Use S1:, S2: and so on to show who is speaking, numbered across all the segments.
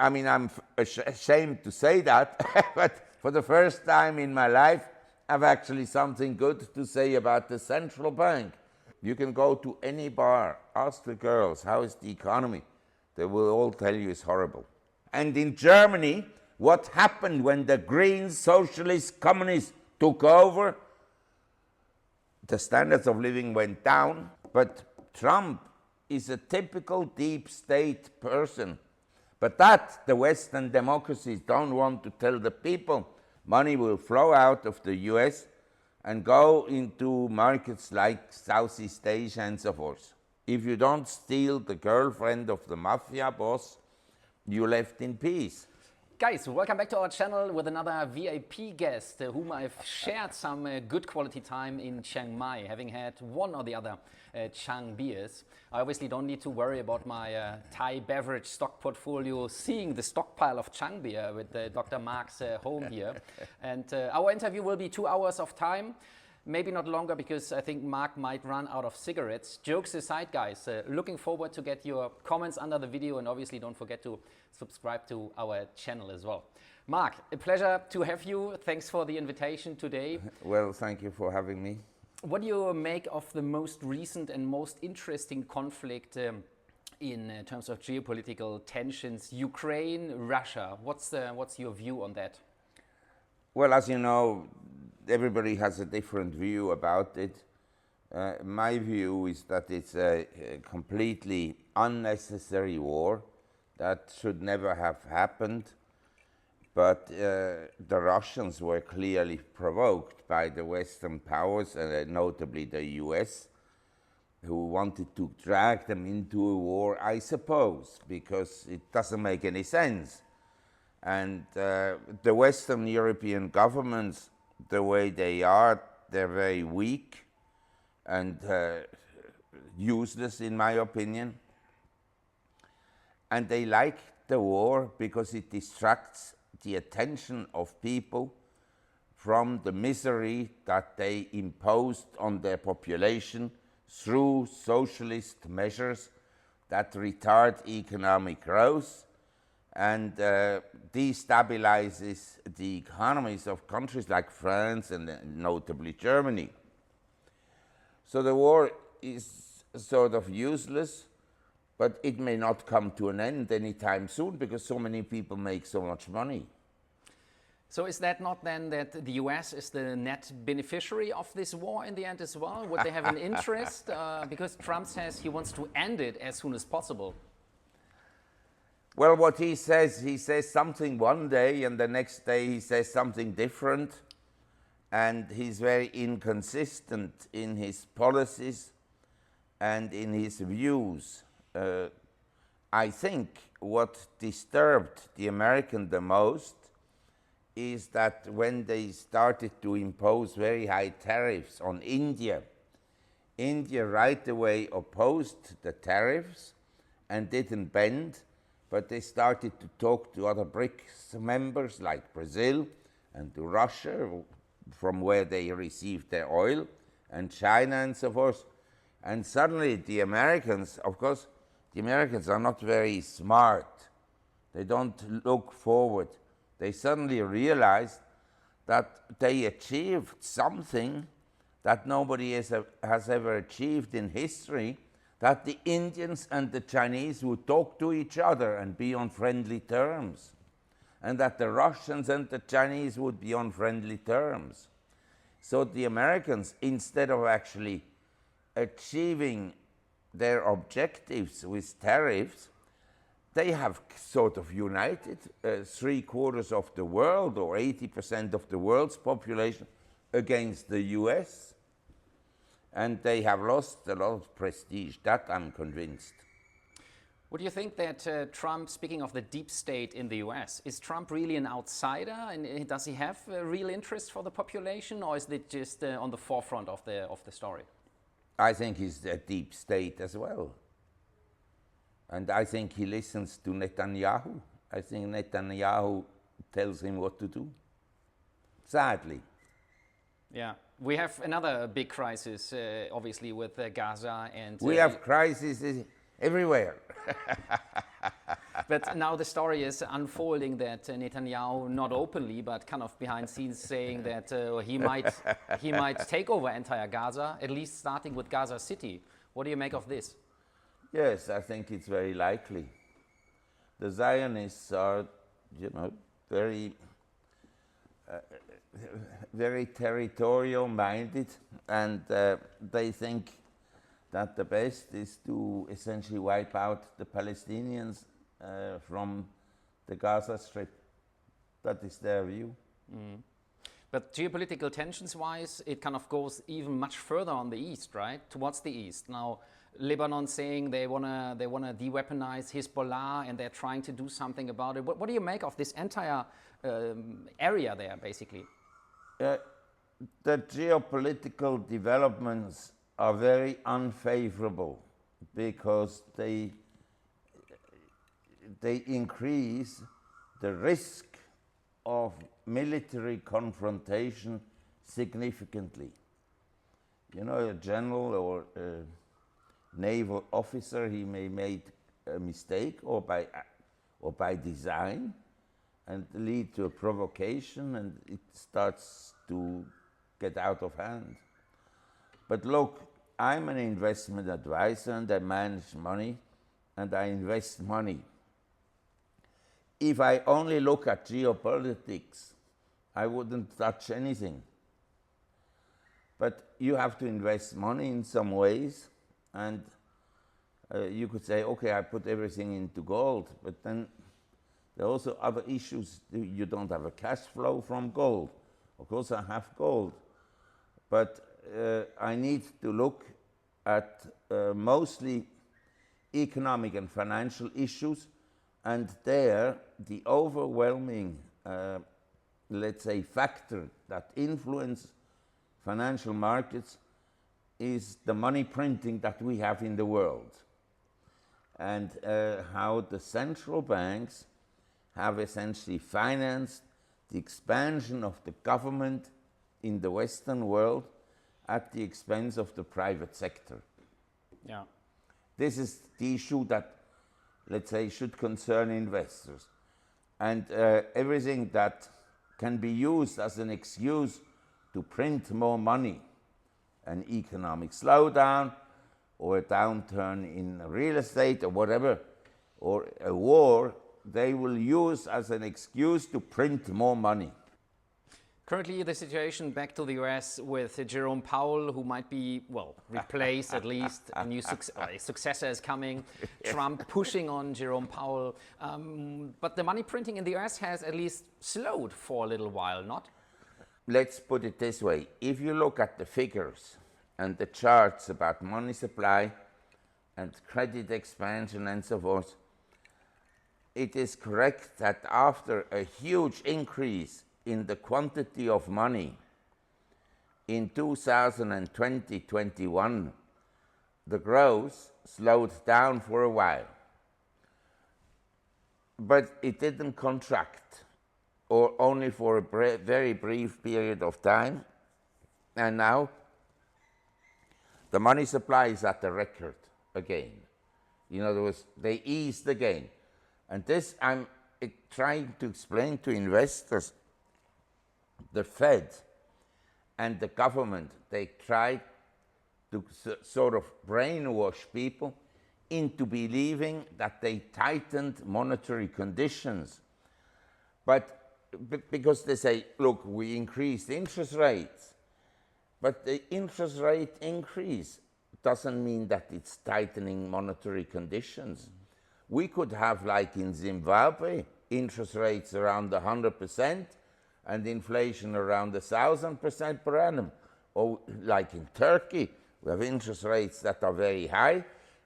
S1: I mean, I'm ashamed to say that, but for the first time in my life, I've actually something good to say about the central bank. You can go to any bar, ask the girls, how is the economy? They will all tell you it's horrible. And in Germany, what happened when the Greens, socialists, communists took over? The standards of living went down, but Trump is a typical deep state person. But that the Western democracies don't want to tell the people. Money will flow out of the US and go into markets like Southeast Asia and so forth. If you don't steal the girlfriend of the mafia boss, you're left in peace.
S2: Guys, welcome back to our channel with another VIP guest whom I've shared some good quality time in Chiang Mai, having had one or the other Chang beers. I obviously don't need to worry about my Thai beverage stock portfolio seeing the stockpile of Chang beer with Dr. Marc's home here. And our interview will be 2 hours of time. Maybe not longer because I think Marc might run out of cigarettes. Jokes aside, guys, looking forward to get your comments under the video, and obviously don't forget to subscribe to our channel as well. Marc, a pleasure to have you. Thanks for the invitation today.
S1: Well, thank you for having me.
S2: What do you make of the most recent and most interesting conflict in terms of geopolitical tensions, Ukraine, Russia? What's your view on that?
S1: Well, as you know, everybody has a different view about it. My view is that it's a completely unnecessary war that should never have happened. But the Russians were clearly provoked by the Western powers, notably the US, who wanted to drag them into a war, I suppose, because it doesn't make any sense. And the Western European governments, the way they are, they're very weak and useless in my opinion. And they like the war because it distracts the attention of people from the misery that they imposed on their population through socialist measures that retard economic growth and destabilizes the economies of countries like France and notably Germany. So the war is sort of useless, but it may not come to an end anytime soon because so many people make so much money.
S2: So is that not then that the US is the net beneficiary of this war in the end as well? Would they have an interest? Because Trump says he wants to end it as soon as possible.
S1: Well, what he says something one day and the next day he says something different, and he's very inconsistent in his policies and in his views. I think what disturbed the American the most is that when they started to impose very high tariffs on India, India right away opposed the tariffs and didn't bend. But they started to talk to other BRICS members like Brazil and to Russia, from where they received their oil, and China and so forth. And suddenly the Americans, of course, the Americans are not very smart. They don't look forward. They suddenly realized that they achieved something that nobody has ever achieved in history, that the Indians and the Chinese would talk to each other and be on friendly terms, and that the Russians and the Chinese would be on friendly terms. So the Americans, instead of actually achieving their objectives with tariffs, they have sort of united 3/4 of the world or 80% of the world's population against the US. And they have lost a lot of prestige, that I'm convinced.
S2: Would you think that Trump, speaking of the deep state in the US, is Trump really an outsider? And does he have a real interest for the population, or is it just on the forefront of the story?
S1: I think he's a deep state as well. And I think he listens to Netanyahu. I think Netanyahu tells him what to do, sadly.
S2: Yeah. We have another big crisis, obviously, with Gaza and...
S1: we have crises everywhere.
S2: But now the story is unfolding that Netanyahu, not openly, but kind of behind scenes, saying that he might take over entire Gaza, at least starting with Gaza City. What do you make of this?
S1: Yes, I think it's very likely. The Zionists are, very, very territorial-minded, and they think that the best is to essentially wipe out the Palestinians from the Gaza Strip. That is their view.
S2: Mm. But geopolitical tensions-wise, it kind of goes even much further on the east, right? Towards the east. Now, Lebanon saying they wanna de-weaponize Hezbollah, and they're trying to do something about it. What do you make of this entire area there, basically?
S1: The geopolitical developments are very unfavorable because they increase the risk of military confrontation significantly. A general or a naval officer, he may make a mistake or by design and lead to a provocation, and it starts to get out of hand. But look, I'm an investment advisor and I manage money and I invest money. If I only look at geopolitics, I wouldn't touch anything. But you have to invest money in some ways, and you could say, okay, I put everything into gold, but then there are also other issues. You don't have a cash flow from gold. Of course, I have gold, but I need to look at mostly economic and financial issues, and there the overwhelming, let's say, factor that influence financial markets is the money printing that we have in the world, and how the central banks have essentially financed the expansion of the government in the Western world at the expense of the private sector.
S2: Yeah.
S1: This is the issue that, let's say, should concern investors. And everything that can be used as an excuse to print more money, an economic slowdown or a downturn in real estate or whatever, or a war, they will use as an excuse to print more money.
S2: Currently, the situation back to the US with Jerome Powell, who might be, well, replaced at least. A new successor is coming. Trump pushing on Jerome Powell. But the money printing in the US has at least slowed for a little while, not?
S1: Let's put it this way. If you look at the figures and the charts about money supply and credit expansion and so forth, it is correct that after a huge increase in the quantity of money in 2020-21, the growth slowed down for a while. But it didn't contract, or only for a very brief period of time. And now the money supply is at the record again. In other words, they eased again. And this I'm trying to explain to investors. The Fed and the government, they tried to sort of brainwash people into believing that they tightened monetary conditions. But because they say, look, we increased interest rates, but the interest rate increase doesn't mean that it's tightening monetary conditions. We could have, like in Zimbabwe, interest rates around 100%, and inflation around 1,000% per annum. Or like in Turkey, we have interest rates that are very high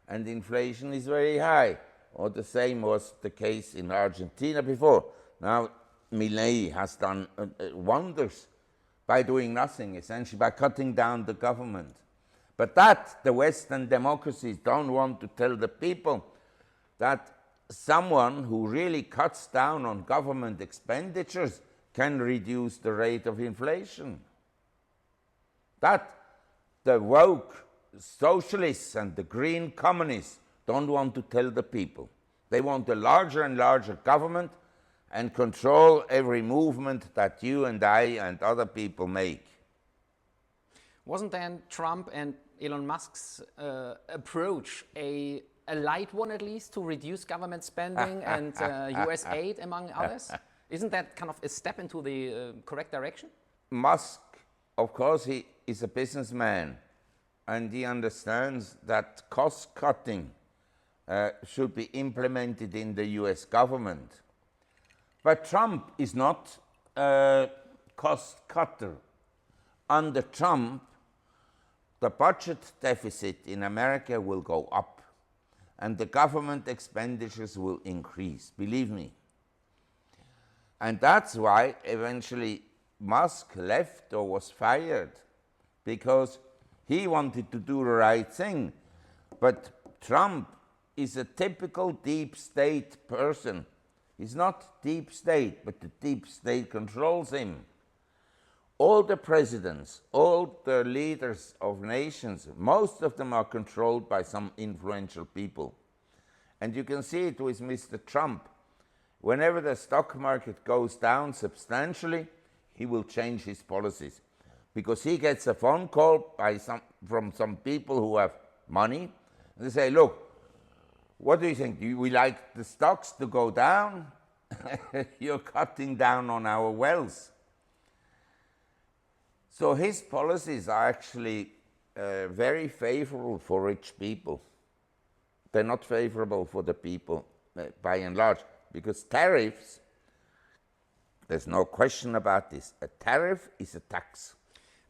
S1: and inflation is very high. Or the same was the case in Argentina before. Now, Milei has done wonders by doing nothing, essentially by cutting down the government. But that the Western democracies don't want to tell the people, that someone who really cuts down on government expenditures can reduce the rate of inflation. That the woke socialists and the green communists don't want to tell the people. They want a larger and larger government and control every movement that you and I and other people make.
S2: Wasn't then Trump and Elon Musk's approach a light one, at least, to reduce government spending and US aid, among others? Isn't that kind of a step into the correct direction?
S1: Musk, of course, he is a businessman, and he understands that cost cutting should be implemented in the US government. But Trump is not a cost cutter. Under Trump, the budget deficit in America will go up and the government expenditures will increase, believe me. And that's why eventually Musk left or was fired, because he wanted to do the right thing. But Trump is a typical deep state person. He's not deep state, but the deep state controls him. All the presidents, all the leaders of nations, most of them are controlled by some influential people. And you can see it with Mr. Trump. Whenever the stock market goes down substantially, he will change his policies, because he gets a phone call from some people who have money. And they say, look, what do you think? Do we like the stocks to go down? You're cutting down on our wealth. So his policies are actually very favorable for rich people. They're not favorable for the people by and large, because tariffs, there's no question about this. A tariff is a tax.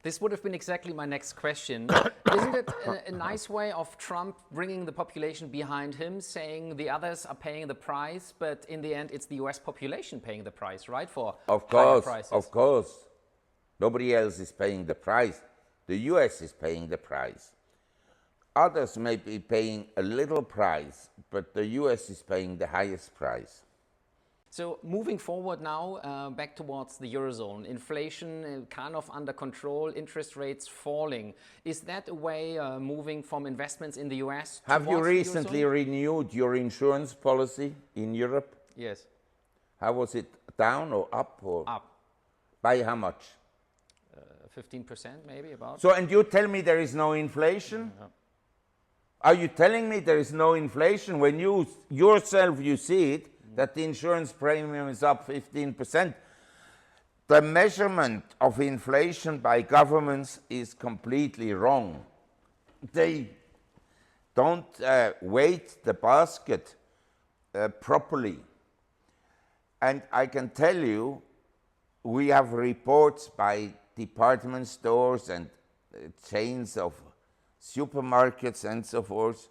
S2: This would have been exactly my next question. Isn't it a nice way of Trump bringing the population behind him, saying the others are paying the price, but in the end it's the US population paying the price, right? For higher prices.
S1: Of course. Nobody else is paying the price. The US is paying the price. Others may be paying a little price, but the US is paying the highest price.
S2: So moving forward now, back towards the Eurozone, inflation kind of under control, interest rates falling. Is that a way moving from investments in the US
S1: Have you
S2: towards
S1: recently
S2: the Eurozone?
S1: renewed your insurance policy in Europe?
S2: Yes.
S1: How was it, down or up? Or
S2: Up.
S1: by how much?
S2: 15% maybe, about.
S1: So, and you tell me there is no inflation?
S2: No.
S1: Are you telling me there is no inflation when you yourself you see it, that the insurance premium is up 15%? The measurement of inflation by governments is completely wrong. They don't weight the basket properly. And I can tell you, we have reports by department stores and chains of supermarkets and so forth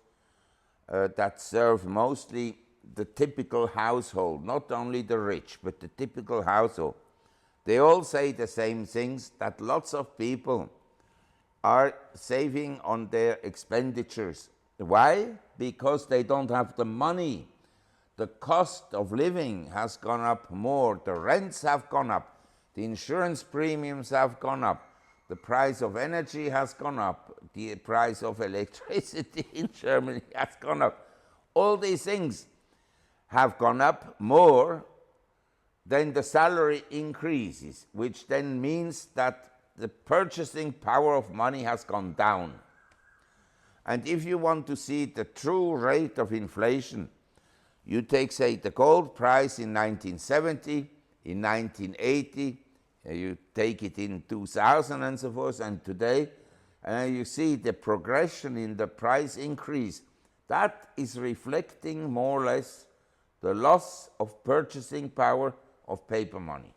S1: that serve mostly the typical household, not only the rich, but the typical household. They all say the same things, that lots of people are saving on their expenditures. Why? Because they don't have the money. The cost of living has gone up more, the rents have gone up, the insurance premiums have gone up, the price of energy has gone up, the price of electricity in Germany has gone up. All these things have gone up more than the salary increases, which then means that the purchasing power of money has gone down. And if you want to see the true rate of inflation, you take, say, the gold price in 1970, in 1980, you take it in 2000 and so forth, and today, and you see the progression in the price increase. That is reflecting more or less the loss of purchasing power of paper money.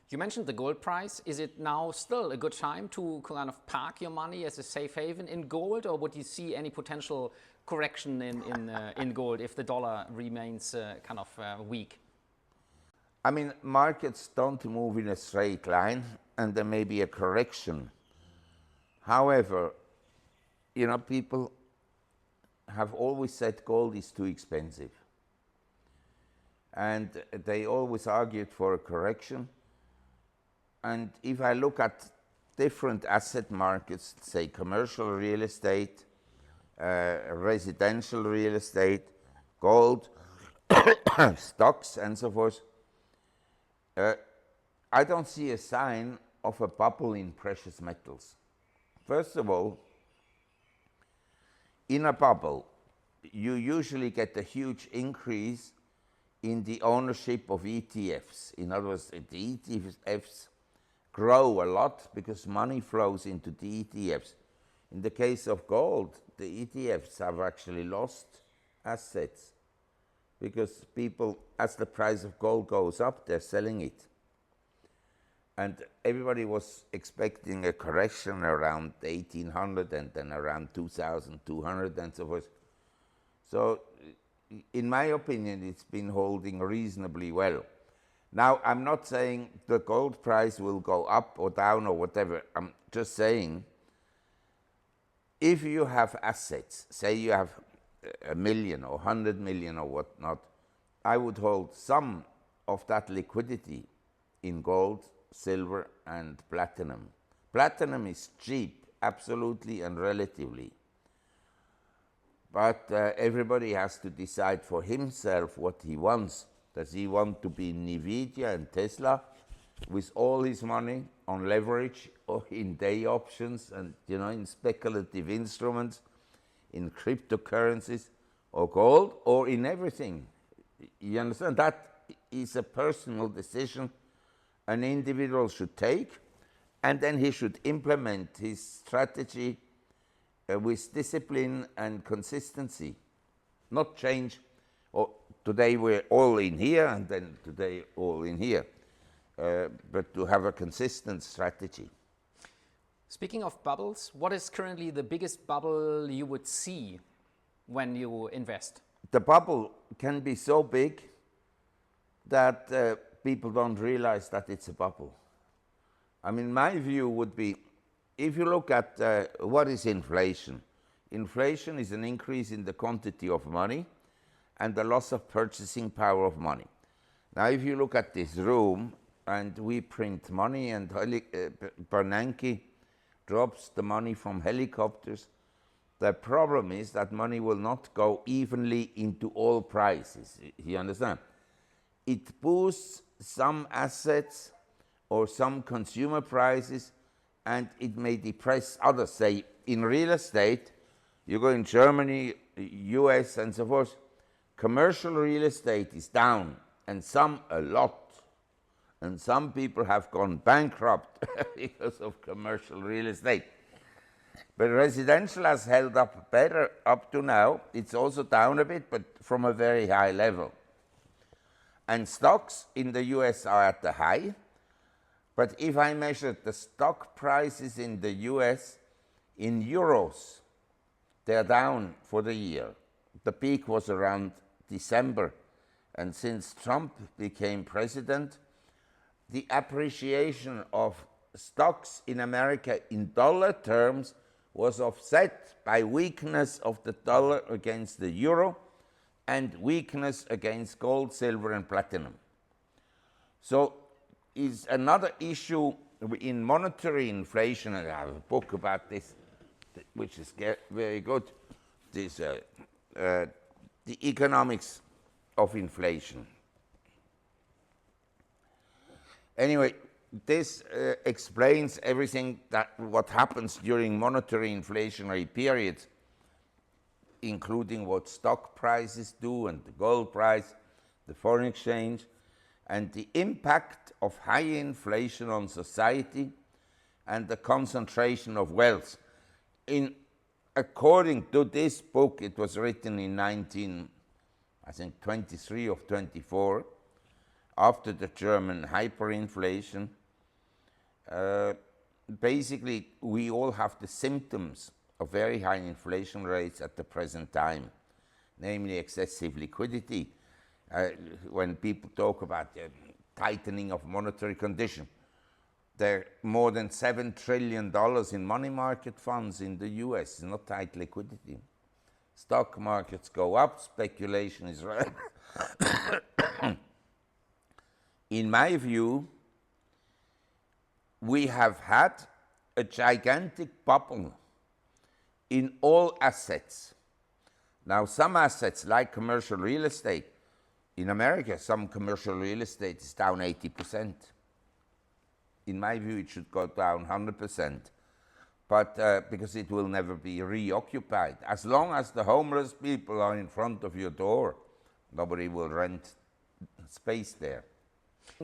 S2: You mentioned the gold price. Is it now still a good time to kind of park your money as a safe haven in gold, or would you see any potential correction in gold if the dollar remains kind of weak?
S1: I mean, markets don't move in a straight line, and there may be a correction. However, you know, people have always said gold is too expensive. And they always argued for a correction. And if I look at different asset markets, say commercial real estate, residential real estate, gold, stocks and so forth, I don't see a sign of a bubble in precious metals. First of all, in a bubble, you usually get a huge increase in the ownership of ETFs. In other words, the ETFs grow a lot because money flows into the ETFs. In the case of gold, the ETFs have actually lost assets because people, as the price of gold goes up, they're selling it. And everybody was expecting a correction around 1800 and then around 2200 and so forth. So in my opinion, it's been holding reasonably well. Now, I'm not saying the gold price will go up or down or whatever. I'm just saying, if you have assets, say you have 1 million or 100 million or whatnot, I would hold some of that liquidity in gold, silver, and platinum. Platinum is cheap, absolutely and relatively. But everybody has to decide for himself what he wants. Does he want to be Nvidia and Tesla with all his money on leverage or in day options and in speculative instruments, in cryptocurrencies or gold, or in everything? You understand? That is a personal decision an individual should take, and then he should implement his strategy with discipline and consistency, not change. Or today we're all in here, and then today all in here, but to have a consistent strategy.
S2: Speaking of bubbles, what is currently the biggest bubble you would see when you invest?
S1: The bubble can be so big that people don't realize that it's a bubble. I mean, my view would be, if you look at what is inflation, inflation is an increase in the quantity of money and the loss of purchasing power of money. Now, if you look at this room, and we print money, and Bernanke drops the money from helicopters, the problem is that money will not go evenly into all prices. You understand? It boosts some assets or some consumer prices, and it may depress others. Say, in real estate, you go in Germany, US, and so forth, commercial real estate is down, and some a lot. And some people have gone bankrupt because of commercial real estate. But residential has held up better up to now. It's also down a bit, but from a very high level. And stocks in the US are at the high. But if I measure the stock prices in the US in euros, they're down for the year. The peak was around December. And since Trump became president, the appreciation of stocks in America in dollar terms was offset by weakness of the dollar against the euro and weakness against gold, silver, and platinum. So is another issue in monetary inflation, and I have a book about this, which is very good, this, the economics of inflation. Anyway, this explains everything what happens during monetary inflationary periods, including what stock prices do and the gold price, the foreign exchange, and the impact of high inflation on society and the concentration of wealth. According to this book, it was written in 23 or 24, after the German hyperinflation. Basically, we all have the symptoms of very high inflation rates at the present time, namely excessive liquidity. When people talk about the tightening of monetary condition, there are more than $7 trillion in money market funds in the US. It's not tight liquidity. Stock markets go up, speculation is right. In my view, we have had a gigantic bubble in all assets. Now, some assets, like commercial real estate, In America, some commercial real estate is down 80%. In my view, it should go down 100%, but because it will never be reoccupied. As long as the homeless people are in front of your door, nobody will rent space there.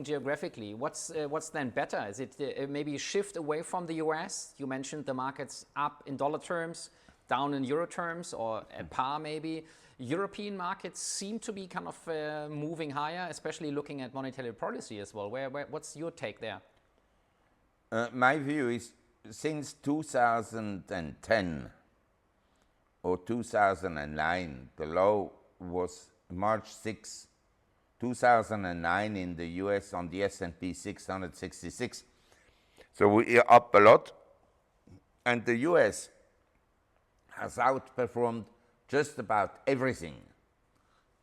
S2: Geographically, what's then better? Is it maybe a shift away from the US? You mentioned the markets up in dollar terms, down in euro terms, or at par maybe. European markets seem to be kind of moving higher, especially looking at monetary policy as well. What's your take there?
S1: My view is since 2010 or 2009, the low was March 6, 2009 in the US on the S&P 666. So we are up a lot, and the US has outperformed just about everything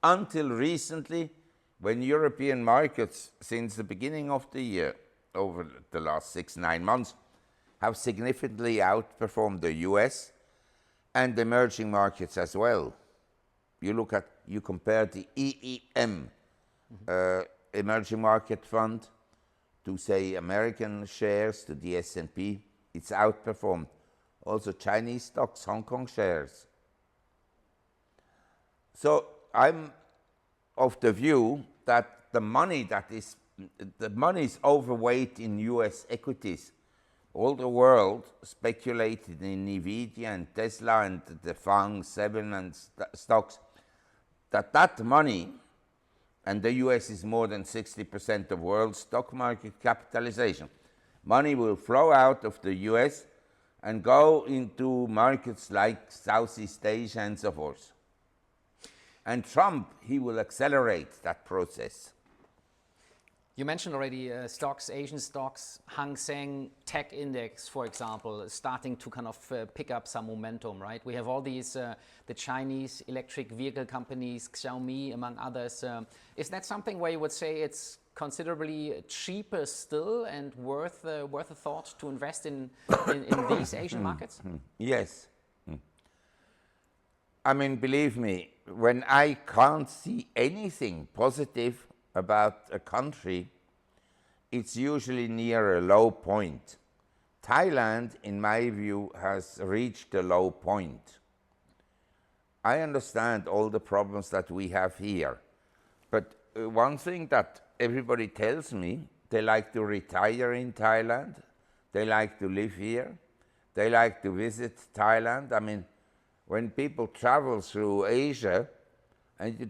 S1: until recently, when European markets, since the beginning of the year, over the last 6-9 months, have significantly outperformed the US and emerging markets as well. You compare the EEM, emerging market fund, to say American shares, to the S&P, it's outperformed. Also Chinese stocks, Hong Kong shares. So I'm of the view that the money is overweight in US equities. All the world speculated in Nvidia and Tesla and the FANG 7 and stocks, that money, and the US is more than 60% of world stock market capitalization, money will flow out of the US and go into markets like Southeast Asia and so forth. And Trump, he will accelerate that process.
S2: You mentioned already stocks, Asian stocks, Hang Seng Tech Index, for example, starting to kind of pick up some momentum, right? We have all these, the Chinese electric vehicle companies, Xiaomi, among others. Is that something where you would say it's considerably cheaper still and worth a thought to invest in these Asian markets?
S1: Yes. I mean, believe me, when I can't see anything positive about a country, it's usually near a low point. Thailand, in my view, has reached a low point. I understand all the problems that we have here, but one thing that everybody tells me, they like to retire in Thailand, they like to live here, they like to visit Thailand. I mean, when people travel through Asia, and you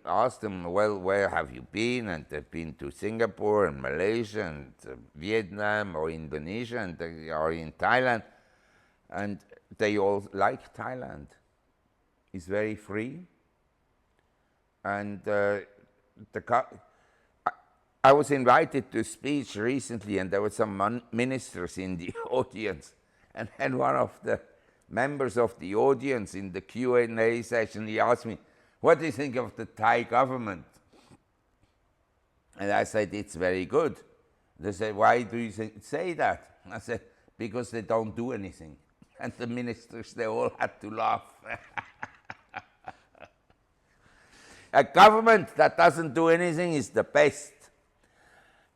S1: ask them, well, where have you been? And they've been to Singapore and Malaysia and Vietnam or Indonesia, and they are in Thailand, and they all like Thailand. It's very free, and I was invited to a speech recently, and there were some ministers in the audience, and then one of the members of the audience in the Q&A session, he asked me, what do you think of the Thai government? And I said, it's very good. They said, why do you say that? I said, because they don't do anything. And the ministers, they all had to laugh. A government that doesn't do anything is the best.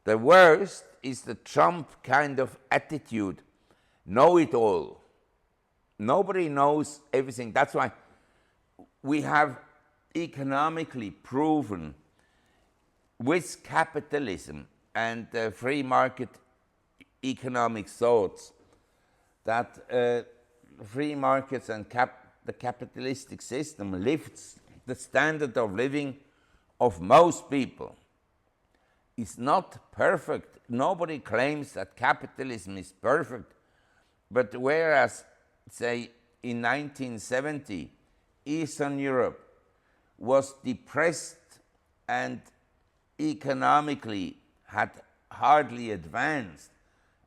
S1: The worst is the Trump kind of attitude. Know it all. Nobody knows everything. That's why we have economically proven with capitalism and free market economic thoughts that free markets and the capitalistic system lifts the standard of living of most people. It's not perfect. Nobody claims that capitalism is perfect. But whereas, say, in 1970, Eastern Europe was depressed and economically had hardly advanced,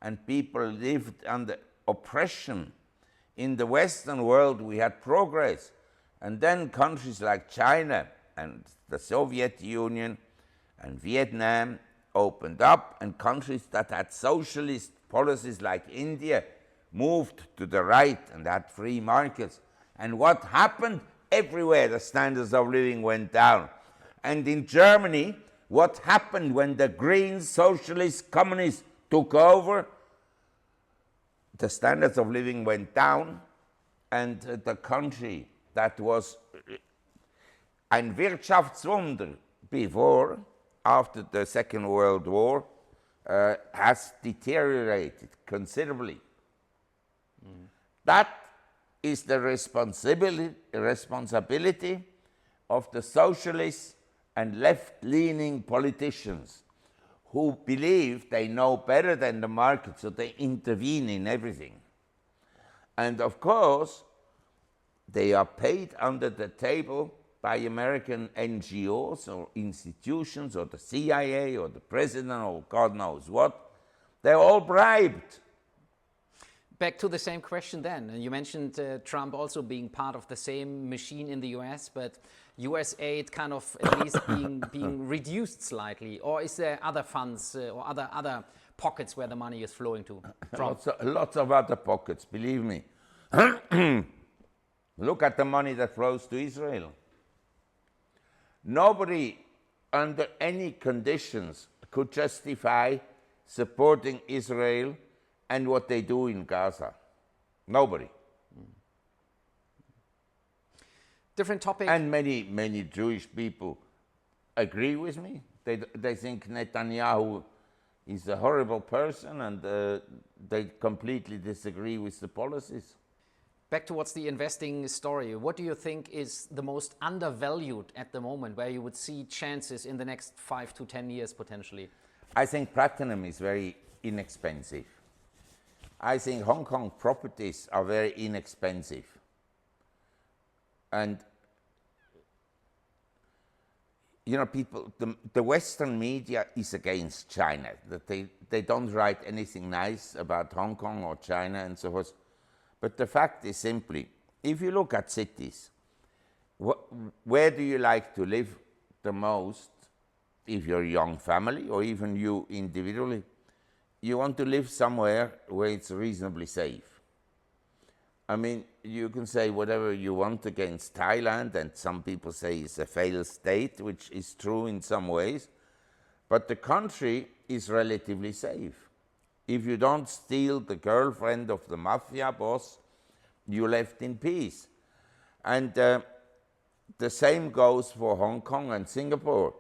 S1: and people lived under oppression. In the Western world, we had progress. And then countries like China and the Soviet Union and Vietnam opened up, and countries that had socialist policies like India moved to the right and had free markets. And what happened? Everywhere the standards of living went down. And in Germany, what happened when the Greens, Socialists, Communists took over? The standards of living went down, and the country that was ein Wirtschaftswunder before, after the Second World War, has deteriorated considerably. That is the responsibility of the socialists and left-leaning politicians who believe they know better than the market, so they intervene in everything. And of course, they are paid under the table by American NGOs or institutions or the CIA or the president or God knows what. They're all bribed.
S2: Back to the same question then. You mentioned Trump also being part of the same machine in the US, but US aid kind of at least being reduced slightly. Or is there other funds or other pockets where the money is flowing to?
S1: Lots of other pockets, believe me. Look at the money that flows to Israel. Nobody under any conditions could justify supporting Israel and what they do in Gaza. Nobody.
S2: Different topic.
S1: And many Jewish people agree with me. They think Netanyahu is a horrible person, and they completely disagree with the policies.
S2: Back towards the investing story, what do you think is the most undervalued at the moment, where you would see chances in the next 5 to 10 years potentially?
S1: I think platinum is very inexpensive. I think Hong Kong properties are very inexpensive. And, you know, people, the Western media is against China. That they don't write anything nice about Hong Kong or China and so forth. But the fact is simply, if you look at cities, where do you like to live the most if you're a young family or even you individually? You want to live somewhere where it's reasonably safe. I mean, you can say whatever you want against Thailand, and some people say it's a failed state, which is true in some ways, but the country is relatively safe. If you don't steal the girlfriend of the mafia boss, you left in peace. And the same goes for Hong Kong and Singapore.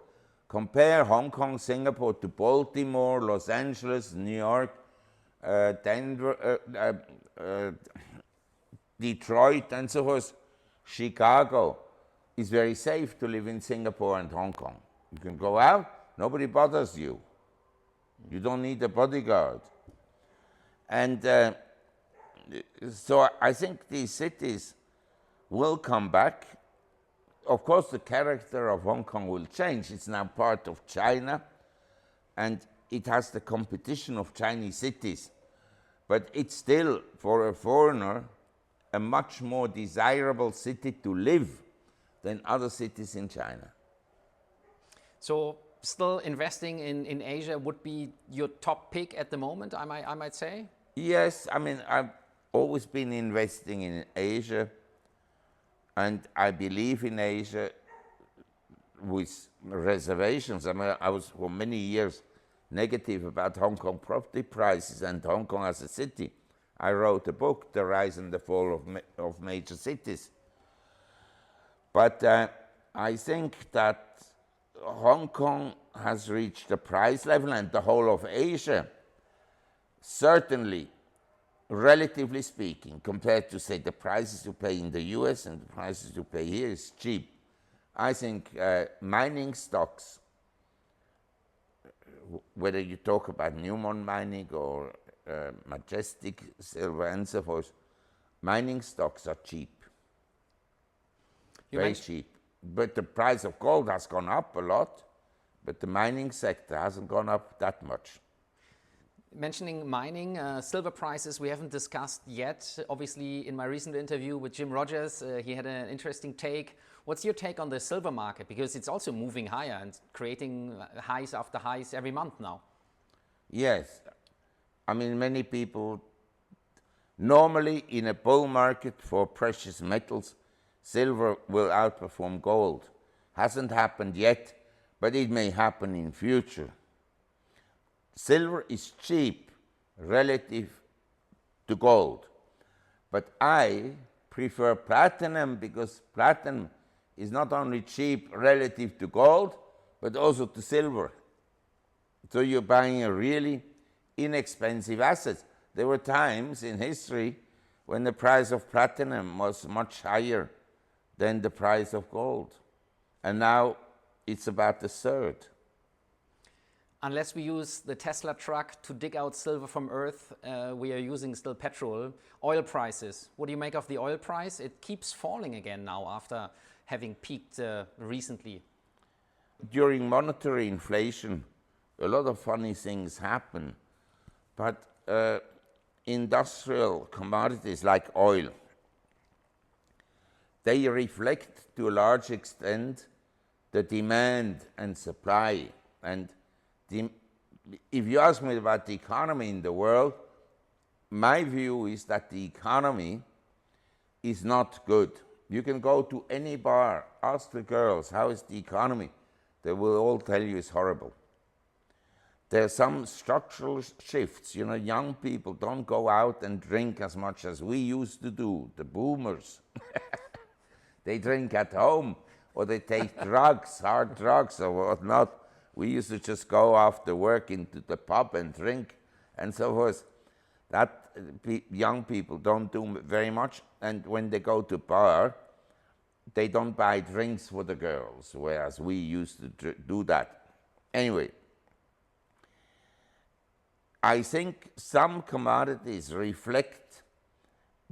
S1: Compare Hong Kong, Singapore to Baltimore, Los Angeles, New York, Denver, Detroit, and so forth. Chicago is very safe to live in Singapore and Hong Kong. You can go out, nobody bothers you. You don't need a bodyguard. And so I think these cities will come back. Of course, the character of Hong Kong will change. It's now part of China, and it has the competition of Chinese cities. But it's still, for a foreigner, a much more desirable city to live than other cities in China.
S2: So still investing in Asia would be your top pick at the moment, I might say?
S1: Yes, I mean, I've always been investing in Asia, and I believe in Asia with reservations. I mean, I was for many years negative about Hong Kong property prices and Hong Kong as a city. I wrote a book, The Rise and the Fall of Major Cities. But I think that Hong Kong has reached a price level, and the whole of Asia, certainly, relatively speaking, compared to, say, the prices you pay in the US and the prices you pay here, is cheap. I think mining stocks, whether you talk about Newmont mining or Majestic Silver and so forth, mining stocks are cheap, very cheap. But the price of gold has gone up a lot, but the mining sector hasn't gone up that much.
S2: Mentioning mining, silver prices we haven't discussed yet. Obviously, in my recent interview with Jim Rogers, he had an interesting take. What's your take on the silver market? Because it's also moving higher and creating highs after highs every month now.
S1: Yes. I mean, many people, normally in a bull market for precious metals, silver will outperform gold. Hasn't happened yet, but it may happen in future. Silver is cheap relative to gold, but I prefer platinum because platinum is not only cheap relative to gold, but also to silver. So you're buying a really inexpensive asset. There were times in history when the price of platinum was much higher than the price of gold. And now it's about a third.
S2: Unless we use the Tesla truck to dig out silver from earth, we are using still petrol. Oil prices, what do you make of the oil price? It keeps falling again now after having peaked recently.
S1: During monetary inflation, a lot of funny things happen, but industrial commodities like oil, they reflect to a large extent the demand and supply. And if you ask me about the economy in the world, my view is that the economy is not good. You can go to any bar, ask the girls, how is the economy? They will all tell you it's horrible. There are some structural shifts. You know, young people don't go out and drink as much as we used to do, the boomers. They drink at home, or they take drugs, hard drugs or whatnot. We used to just go after work into the pub and drink and so forth. That young people don't do very much, and when they go to bar, they don't buy drinks for the girls, whereas we used to do that. Anyway, I think some commodities reflect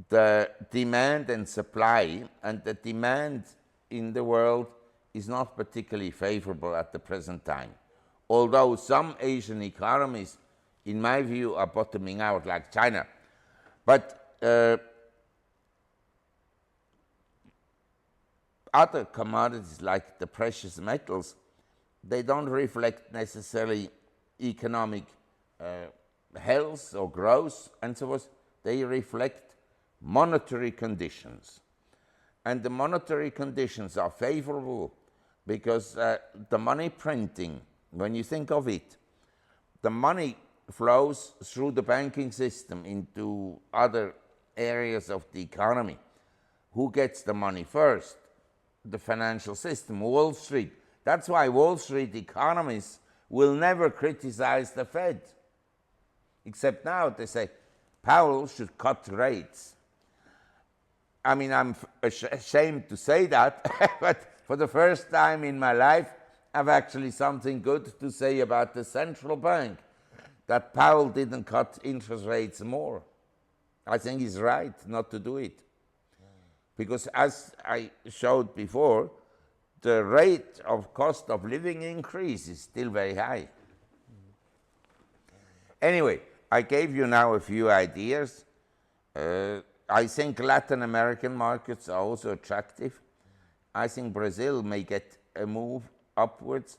S1: the demand and supply, and the demand in the world is not particularly favorable at the present time. Although some Asian economies, in my view, are bottoming out, like China. But other commodities, like the precious metals, they don't reflect necessarily economic health or growth and so forth. They reflect monetary conditions. And the monetary conditions are favorable because the money printing, when you think of it, the money flows through the banking system into other areas of the economy. Who gets the money first? The financial system, Wall Street. That's why Wall Street economists will never criticize the Fed. Except now they say, Powell should cut rates. I mean, I'm ashamed to say that, but for the first time in my life, I've actually something good to say about the central bank, that Powell didn't cut interest rates more. I think he's right not to do it. Because as I showed before, the rate of cost of living increase is still very high. Anyway, I gave you now a few ideas. I think Latin American markets are also attractive. I think Brazil may get a move upwards,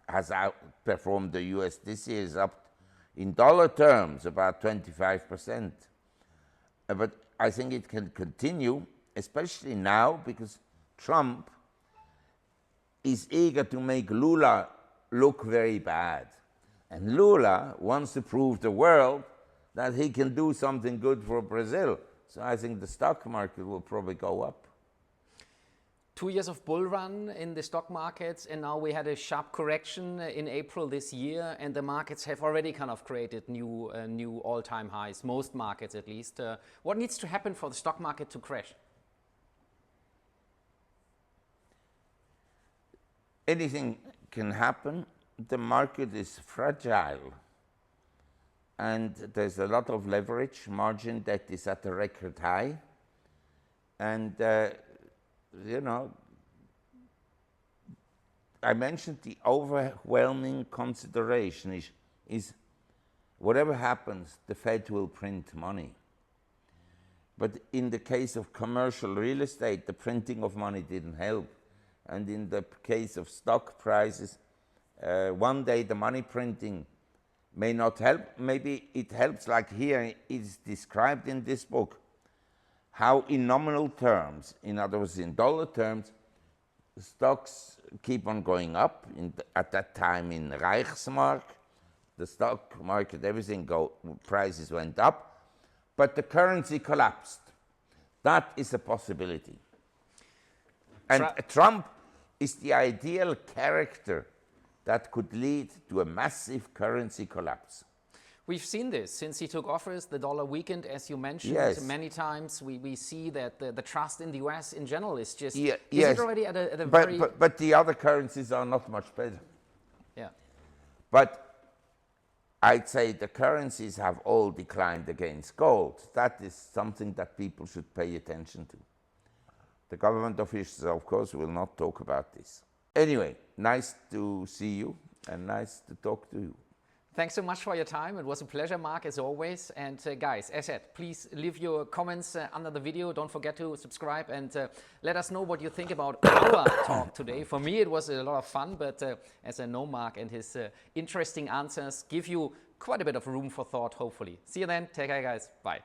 S1: has outperformed the US this year, is up in dollar terms about 25%. But I think it can continue, especially now because Trump is eager to make Lula look very bad. And Lula wants to prove to the world that he can do something good for Brazil. So I think the stock market will probably go up.
S2: 2 years of bull run in the stock markets, and now we had a sharp correction in April this year, and the markets have already kind of created new all-time highs, most markets at least. What needs to happen for the stock market to crash?
S1: Anything can happen. The market is fragile, and there's a lot of leverage. Margin debt is at a record high, and you know, I mentioned the overwhelming consideration is whatever happens, the Fed will print money. But in the case of commercial real estate, the printing of money didn't help. And in the case of stock prices, one day the money printing may not help. Maybe it helps, like here it's described in this book, how in nominal terms, in other words, in dollar terms, stocks keep on going up. At that time in Reichsmark, the stock market, everything prices went up, but the currency collapsed. That is a possibility. And Trump is the ideal character that could lead to a massive currency collapse.
S2: We've seen this since he took office. The dollar weakened, as you mentioned, many times. We see that the trust in the US in general is just, is it already at a very...
S1: But the other currencies are not much better.
S2: Yeah.
S1: But I'd say the currencies have all declined against gold. That is something that people should pay attention to. The government officials, of course, will not talk about this. Anyway, nice to see you and nice to talk to you.
S2: Thanks so much for your time. It was a pleasure, Marc, as always. And guys, as said, please leave your comments under the video. Don't forget to subscribe and let us know what you think about our talk today. For me, it was a lot of fun, but as I know, Marc and his interesting answers give you quite a bit of room for thought, hopefully. See you then. Take care, guys. Bye.